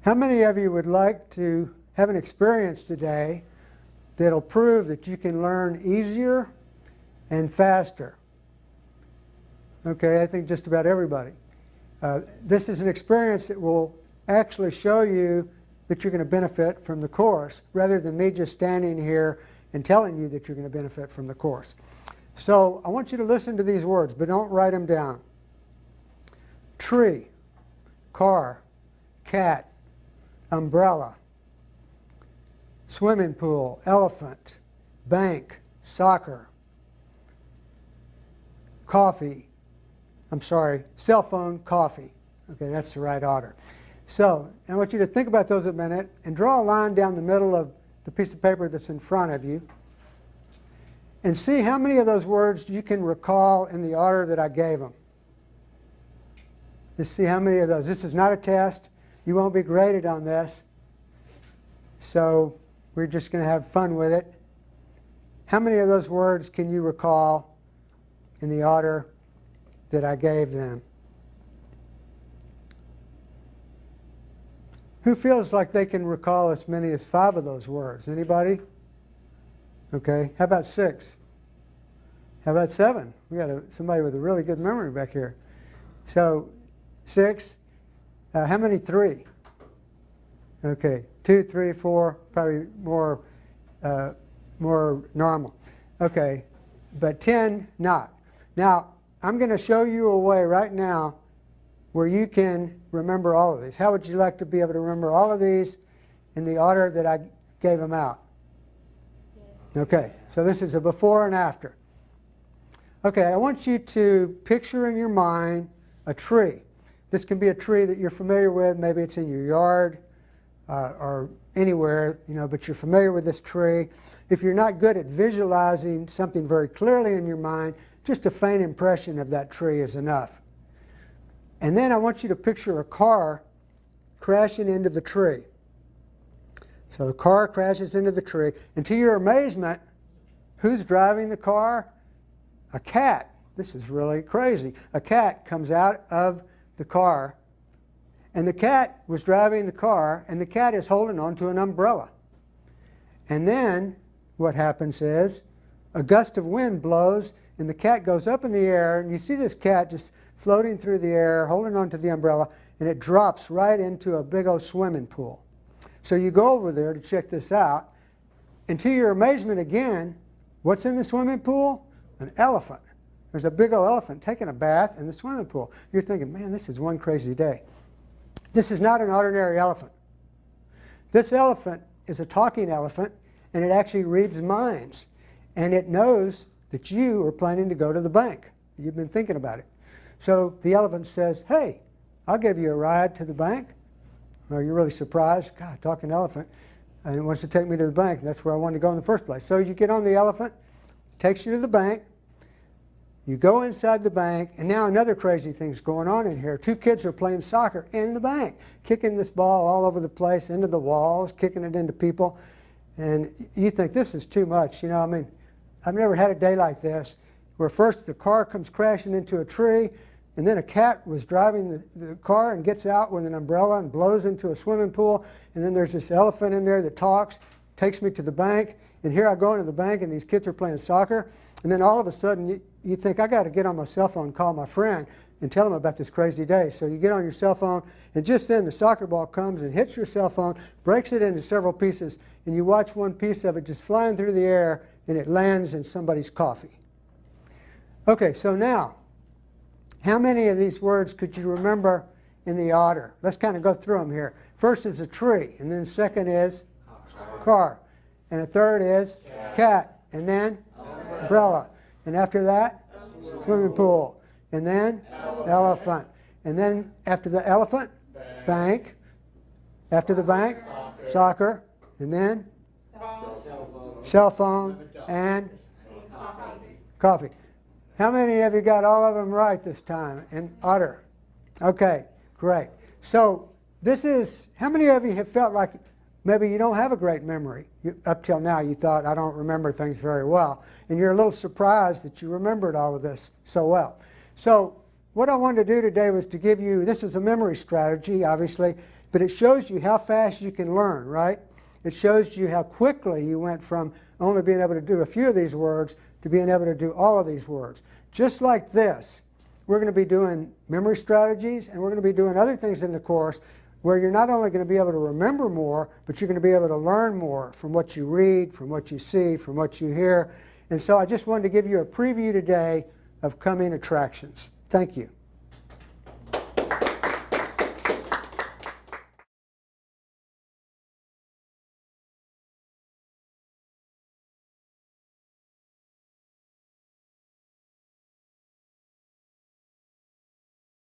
How many of you would like to have an experience today that'll prove that you can learn easier and faster? Okay, I think just about everybody. This is an experience that will actually show you that you're going to benefit from the course, rather than me just standing here and telling you that you're going to benefit from the course. So I want you to listen to these words, but don't write them down. Tree, car, cat, umbrella, swimming pool, elephant, bank, soccer, cell phone, coffee. Okay, that's the right order. So I want you to think about those a minute and draw a line down the middle of the piece of paper that's in front of you and see how many of those words you can recall in the order that I gave them. Just see how many of those. This is not a test. You won't be graded on this. So we're just going to have fun with it. How many of those words can you recall in the order that I gave them? Who feels like they can recall as many as 5 of those words? Anybody? Okay. How about 6? How about 7? We got somebody with a really good memory back here. So 6. How many 3? Okay. 2, 3, 4. Probably more normal. Okay. But 10, not. Now, I'm going to show you a way right now where you can remember all of these. How would you like to be able to remember all of these in the order that I gave them out? Okay, so this is a before and after. Okay, I want you to picture in your mind a tree. This can be a tree that you're familiar with. Maybe it's in your yard or anywhere, but you're familiar with this tree. If you're not good at visualizing something very clearly in your mind, just a faint impression of that tree is enough. And then I want you to picture a car crashing into the tree. So the car crashes into the tree, and to your amazement, who's driving the car? A cat. This is really crazy. A cat comes out of the car, and the cat was driving the car, and the cat is holding on to an umbrella. And then what happens is a gust of wind blows, and the cat goes up in the air, and you see this cat just floating through the air, holding onto the umbrella, and it drops right into a big old swimming pool. So you go over there to check this out, and to your amazement again, what's in the swimming pool? An elephant. There's a big old elephant taking a bath in the swimming pool. You're thinking, man, this is one crazy day. This is not an ordinary elephant. This elephant is a talking elephant, and it actually reads minds, and it knows that you are planning to go to the bank. You've been thinking about it. So the elephant says, hey, I'll give you a ride to the bank. Well, you're really surprised. God, talking elephant. And it wants to take me to the bank. That's where I wanted to go in the first place. So you get on the elephant, takes you to the bank. You go inside the bank, and now another crazy thing's going on in here. 2 kids are playing soccer in the bank, kicking this ball all over the place, into the walls, kicking it into people. And you think, this is too much. I've never had a day like this, where first the car comes crashing into a tree, and then a cat was driving the car and gets out with an umbrella and blows into a swimming pool, and then there's this elephant in there that talks, takes me to the bank, and here I go into the bank, and these kids are playing soccer, and then all of a sudden you think, I got to get on my cell phone and call my friend and tell him about this crazy day. So you get on your cell phone, and just then the soccer ball comes and hits your cell phone, breaks it into several pieces, and you watch one piece of it just flying through the air, and it lands in somebody's coffee. Okay, so now, how many of these words could you remember in the order? Let's kind of go through them here. First is a tree, and then second is car, and a third is cat, and then umbrella, and after that, swimming pool, and then elephant, and then after the elephant, bank, after the bank, soccer, and then cell phone, and coffee. How many of you got all of them right this time in order? Okay, great. So this is, how many of you have felt like maybe you don't have a great memory? Up till now you thought, I don't remember things very well. And you're a little surprised that you remembered all of this so well. So what I wanted to do today was to give you, this is a memory strategy, obviously, But it shows you how fast you can learn, right? It shows you how quickly you went from only being able to do a few of these words to being able to do all of these words. Just like this, we're going to be doing memory strategies, and we're going to be doing other things in the course where you're not only going to be able to remember more, but you're going to be able to learn more from what you read, from what you see, from what you hear. And so I just wanted to give you a preview today of coming attractions. Thank you.